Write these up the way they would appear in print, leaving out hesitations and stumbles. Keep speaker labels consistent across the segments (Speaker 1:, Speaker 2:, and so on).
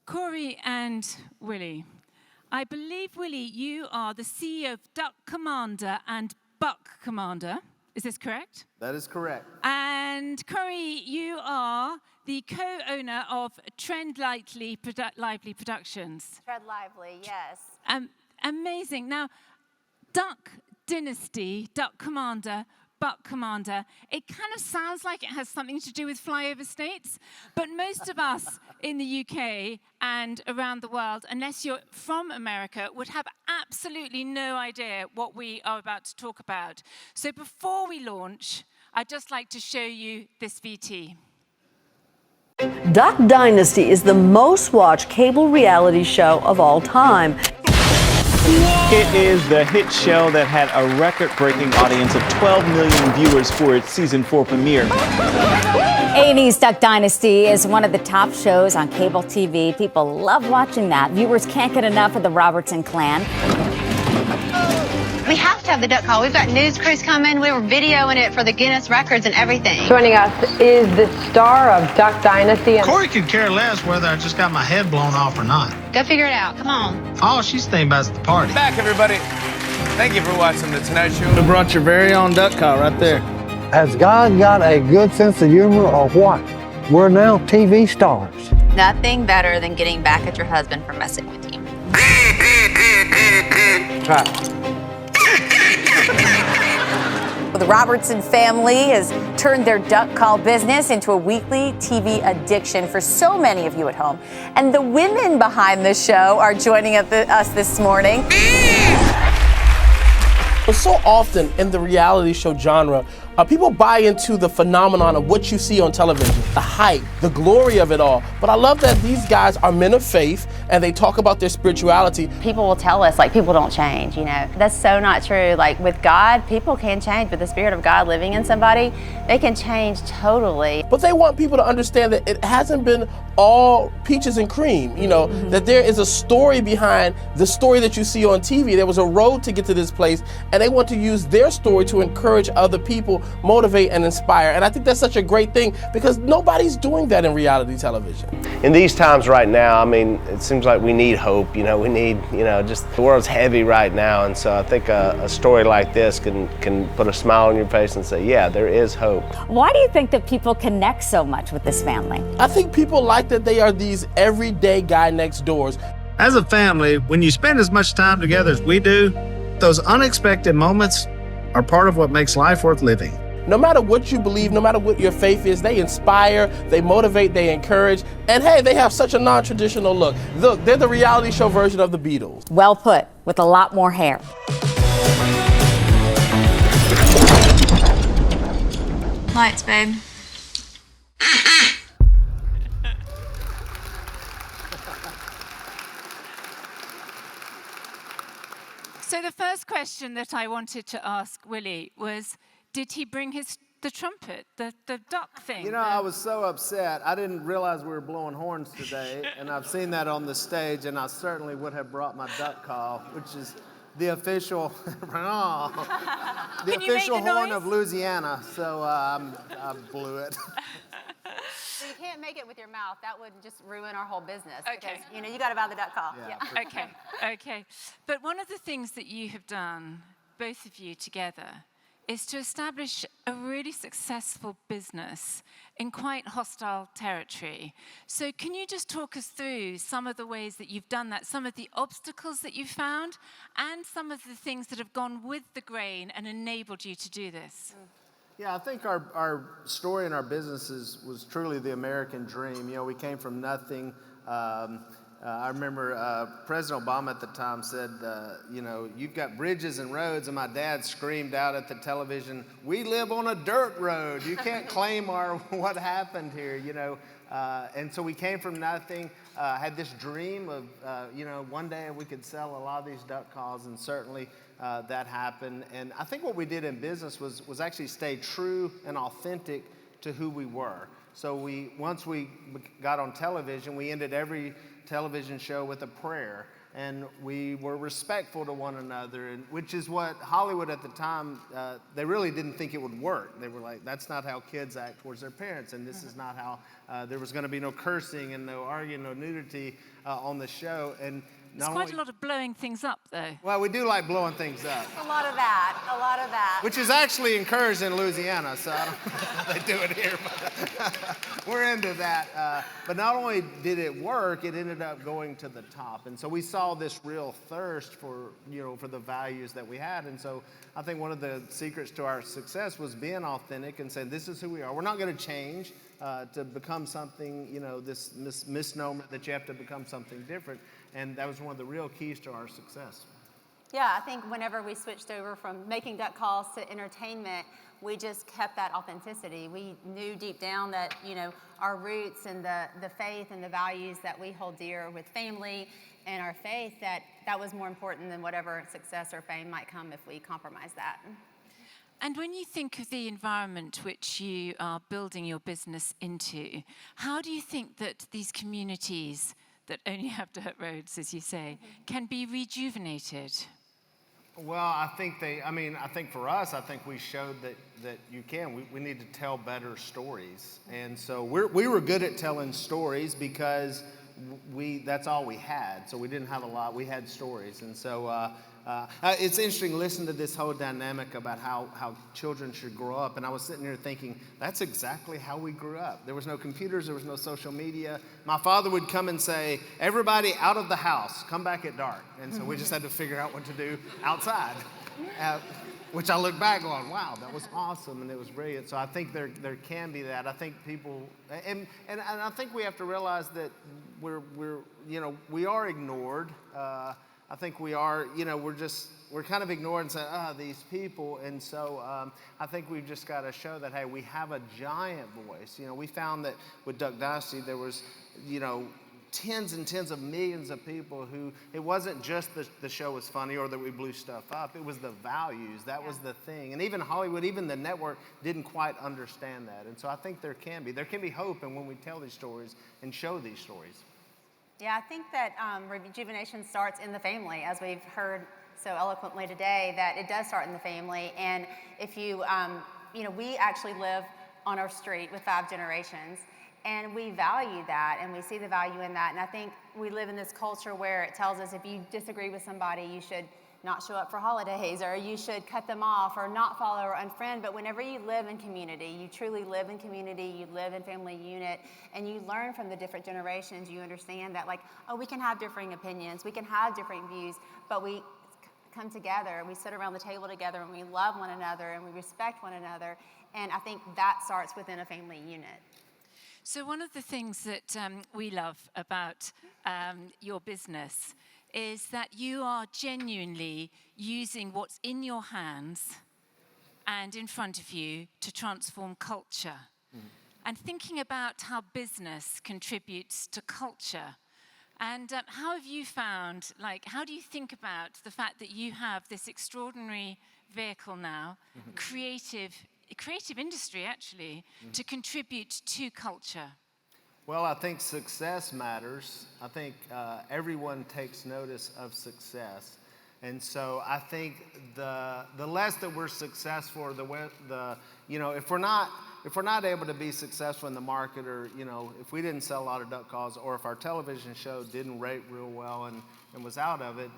Speaker 1: Korie and Willie, I believe, Willie, you are the CEO of Duck Commander and Buck Commander. Is this correct?
Speaker 2: That is correct.
Speaker 1: And Korie, you are the co-owner of Trend Lively Productions.
Speaker 3: Tread Lively, yes.
Speaker 1: Amazing. Now, Duck Dynasty, Duck Commander, Buck Commander, it kind of sounds like it has something to do with flyover states, but most of us in the UK and around the world, unless you're from America, would have absolutely no idea what we are about to talk about. So before we launch, I'd just like to show you this VT.
Speaker 4: Duck Dynasty is the most watched cable reality show of all time.
Speaker 5: It is the hit show that had a record-breaking audience of 12 million viewers for its season 4 premiere.
Speaker 3: A&E's Duck Dynasty is one of the top shows on cable TV. People love watching that. Viewers can't get enough of the Robertson clan.
Speaker 6: We have to have the duck call. We've got news crews coming. We were videoing it for the Guinness records and everything.
Speaker 7: Joining us is the star of Duck Dynasty.
Speaker 8: Korie could care less whether I just got my head blown off or not.
Speaker 6: Go figure it out. Come on.
Speaker 8: All she's thinking about is the party.
Speaker 9: Back, everybody. Thank you for watching The Tonight Show.
Speaker 10: We brought your very own duck call right there.
Speaker 11: Has God got a good sense of humor or what? We're now TV stars.
Speaker 12: Nothing better than getting back at your husband for messing with you.
Speaker 11: Try.
Speaker 3: The Robertson family has turned their duck call business into a weekly TV addiction for so many of you at home. And the women behind the show are joining us this morning.
Speaker 10: So often in the reality show genre, people buy into the phenomenon of what you see on television, the hype, the glory of it all. But I love that these guys are men of faith and they talk about their spirituality.
Speaker 3: People will tell us, like, people don't change, you know. That's so not true. Like, with God, people can change. With the Spirit of God living in somebody, they can change totally.
Speaker 10: But they want people to understand that it hasn't been all peaches and cream, you know, that there is a story behind the story that you see on TV. There was a road to get to this place, and they want to use their story to encourage other people, motivate and inspire. And I think that's such a great thing because nobody's doing that in reality television.
Speaker 13: In these times right now, I mean, it seems like we need hope, you know, we need, you know, just the world's heavy right now. And so I think a story like this can put a smile on your face and say, yeah, there is hope.
Speaker 3: Why do you think that people connect so much with this family?
Speaker 10: I think people like that they are these everyday guy next doors.
Speaker 8: As a family, when you spend as much time together as we do, those unexpected moments are part of what makes life worth living.
Speaker 10: No matter what you believe, no matter what your faith is, they inspire, they motivate, they encourage, and hey, they have such a non-traditional look. Look, they're the reality show version of the Beatles.
Speaker 3: Well put, with a lot more hair.
Speaker 12: Lights, babe.
Speaker 1: So the first question that I wanted to ask Willie was, did he bring the trumpet, the duck thing?
Speaker 2: You know, I was so upset. I didn't realize we were blowing horns today, and I've seen that on the stage, and I certainly would have brought my duck call, which is the official, the official horn of Louisiana. So I blew it.
Speaker 3: So you can't make it with your mouth. That would just ruin our whole business.
Speaker 1: Okay.
Speaker 3: Because, you know, you got to buy the duck call.
Speaker 1: Yeah. Okay. But one of the things that you have done, both of you together, is to establish a really successful business in quite hostile territory. So can you just talk us through some of the ways that you've done that, some of the obstacles that you've found, and some of the things that have gone with the grain and enabled you to do this?
Speaker 2: Yeah, I think our story and our businesses was truly the American dream. You know, we came from nothing. I remember President Obama at the time said, you know, you've got bridges and roads, and my dad screamed out at the television, we live on a dirt road. You can't claim what happened here, you know. And so we came from nothing, had this dream of, you know, one day we could sell a lot of these duck calls, and certainly that happened. And I think what we did in business was actually stay true and authentic to who we were. So once we got on television, we ended every television show with a prayer. and we were respectful to one another, and which is what Hollywood at the time, they really didn't think it would work. They were like, that's not how kids act towards their parents, and this is not how, there was going to be no cursing and no arguing, no nudity on the show. And
Speaker 1: there's quite a lot of blowing things up, though.
Speaker 2: Well, we do like blowing things up.
Speaker 3: A lot of that.
Speaker 2: Which is actually encouraged in Louisiana, so I don't know if they do it here, but we're into that. But not only did it work, it ended up going to the top. And so we saw this real thirst for, for the values that we had. And so I think one of the secrets to our success was being authentic and saying, this is who we are. We're not going to change to become something, this misnomer that you have to become something different. And that was one of the real keys to our success.
Speaker 3: Yeah, I think whenever we switched over from making duck calls to entertainment, we just kept that authenticity. We knew deep down that, our roots and the faith and the values that we hold dear with family and our faith, that was more important than whatever success or fame might come if we compromise that.
Speaker 1: And when you think of the environment which you are building your business into, how do you think that these communities that only have dirt roads, as you say, can be rejuvenated?
Speaker 2: Well, I think for us, I think we showed that you can. We need to tell better stories. And so we were good at telling stories because that's all we had. So we didn't have a lot. We had stories. And so it's interesting to listen to this whole dynamic about how children should grow up. And I was sitting there thinking, that's exactly how we grew up. There was no computers. There was no social media. My father would come and say, everybody out of the house, come back at dark. And so we just had to figure out what to do outside. Which I look back on, wow, that was awesome and it was brilliant. So I think there can be that. I think people, and I think we have to realize that we are ignored. I think we are, we're kind of ignored and say, these people. And so I think we've just got to show that, hey, we have a giant voice. We found that with Duck Dynasty, there was, tens and tens of millions of people who, it wasn't just the show was funny or that we blew stuff up. It was the values. That was the thing. And even Hollywood, even the network didn't quite understand that. And so I think there can be hope in when we tell these stories and show these stories.
Speaker 3: Yeah, I think that rejuvenation starts in the family, as we've heard so eloquently today, that it does start in the family. And if you, we actually live on our street with 5 generations, and we value that, and we see the value in that. And I think we live in this culture where it tells us if you disagree with somebody, you should not show up for holidays, or you should cut them off, or not follow or unfriend. But whenever you live in community, you truly live in community, you live in family unit, and you learn from the different generations, you understand that, we can have differing opinions, we can have different views, but we come together, we sit around the table together, and we love one another, and we respect one another. And I think that starts within a family unit.
Speaker 1: So one of the things that we love about your business is that you are genuinely using what's in your hands and in front of you to transform culture. And thinking about how business contributes to culture. And how have you found, how do you think about the fact that you have this extraordinary vehicle now, creative industry actually, to contribute to culture?
Speaker 2: Well, I think success matters. I think everyone takes notice of success. And so I think the less that we're successful, if we're not able to be successful in the market, or if we didn't sell a lot of duck calls, or if our television show didn't rate real well and was out of it,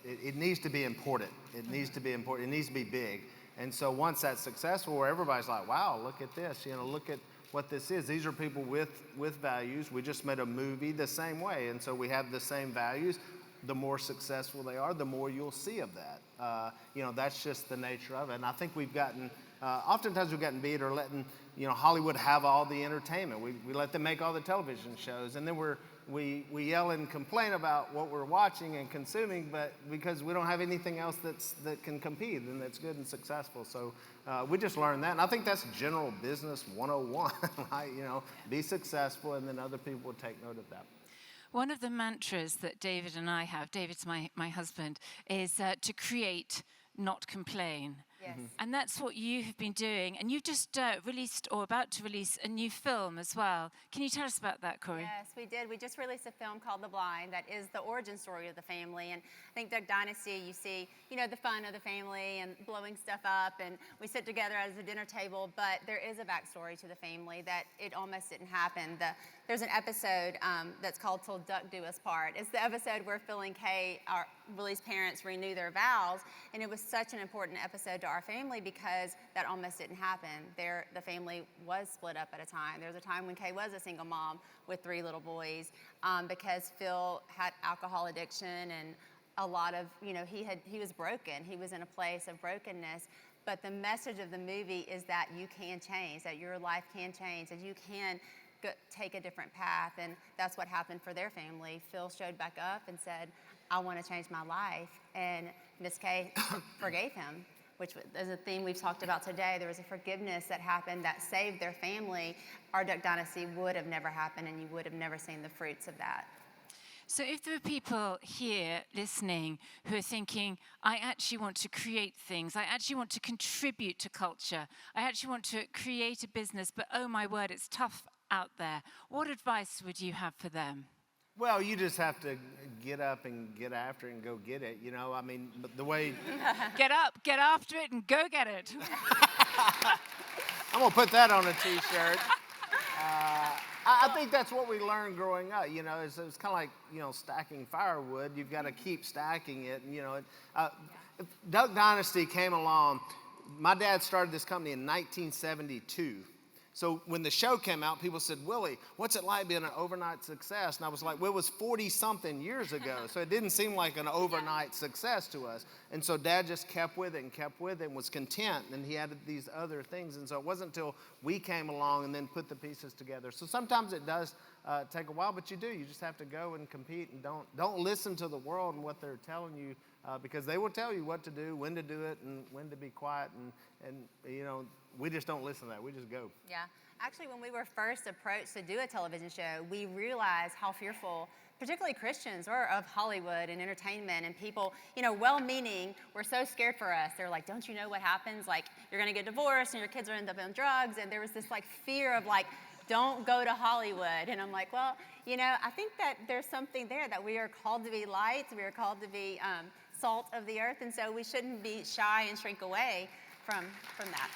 Speaker 2: it needs to be important. It needs to be important. It needs to be big. And so once that's successful, where everybody's like, wow, look at this, look at what this is. These are people with values. We just made a movie the same way. And so we have the same values. The more successful they are, the more you'll see of that. That's just the nature of it. And I think we've gotten, oftentimes we've gotten beat or letting, Hollywood have all the entertainment. We let them make all the television shows. And then we yell and complain about what we're watching and consuming, but because we don't have anything else that can compete and that's good and successful. So we just learned that. And I think that's general business 101, right? Be successful, and then other people will take note of that.
Speaker 1: One of the mantras that David and I have, David's my husband, is to create, not complain.
Speaker 14: Yes.
Speaker 1: And that's what you have been doing. And you've just released or about to release a new film as well. Can you tell us about that, Korie?
Speaker 14: Yes, we did. We just released a film called The Blind that is the origin story of the family. And I think Duck Dynasty, you see, the fun of the family and blowing stuff up, and we sit together at a dinner table, but there is a backstory to the family that it almost didn't happen. There's an episode that's called Till Duck Do Us Part. It's the episode where Phil and Kay, Willie's parents, renew their vows, and it was such an important episode to our family because that almost didn't happen. The family was split up at a time. There was a time when Kay was a single mom with 3 little boys because Phil had alcohol addiction and a lot of, he was broken. He was in a place of brokenness. But the message of the movie is that you can change, that your life can change, that you can take a different path. And that's what happened for their family. Phil showed back up and said, I want to change my life. And Miss Kay forgave him, which is a theme we've talked about today. There was a forgiveness that happened that saved their family. Our Duck Dynasty would have never happened, and you would have never seen the fruits of that.
Speaker 1: So if there are people here listening who are thinking, I actually want to create things, I actually want to contribute to culture, I actually want to create a business, but oh my word, it's tough out there, what advice would you have for them?
Speaker 2: Well, you just have to get up and get after it and go get it. The way...
Speaker 1: Get up, get after it, and go get it.
Speaker 2: I'm going to put that on a T-shirt. I think that's what we learned growing up. It's kind of like, stacking firewood. You've got to keep stacking it. Duck Dynasty came along. My dad started this company in 1972. So when the show came out, people said, Willie, what's it like being an overnight success? And I was like, well, it was 40-something years ago. So it didn't seem like an overnight success to us. And so Dad just kept with it and was content. And he added these other things. And so it wasn't until we came along and then put the pieces together. So sometimes it does take a while, but you do. You just have to go and compete. And don't listen to the world and what they're telling you because they will tell you what to do, when to do it, and when to be quiet. And we just don't listen to that. We just go.
Speaker 14: Yeah. Actually, when we were first approached to do a television show, we realized how fearful, particularly Christians, were of Hollywood and entertainment, and people, well-meaning, were so scared for us. They're like, don't you know what happens? Like, you're going to get divorced and your kids are end up on drugs. And there was this fear of don't go to Hollywood. And I'm like, well, I think that there's something there, that we are called to be lights. We are called to be salt of the earth. And so we shouldn't be shy and shrink away from that.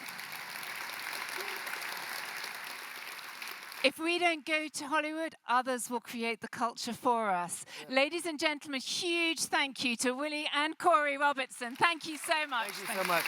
Speaker 1: If we don't go to Hollywood, others will create the culture for us. Yeah. Ladies and gentlemen, huge thank you to Willie and Korie Robertson. Thank you so much.
Speaker 2: Thank you so much.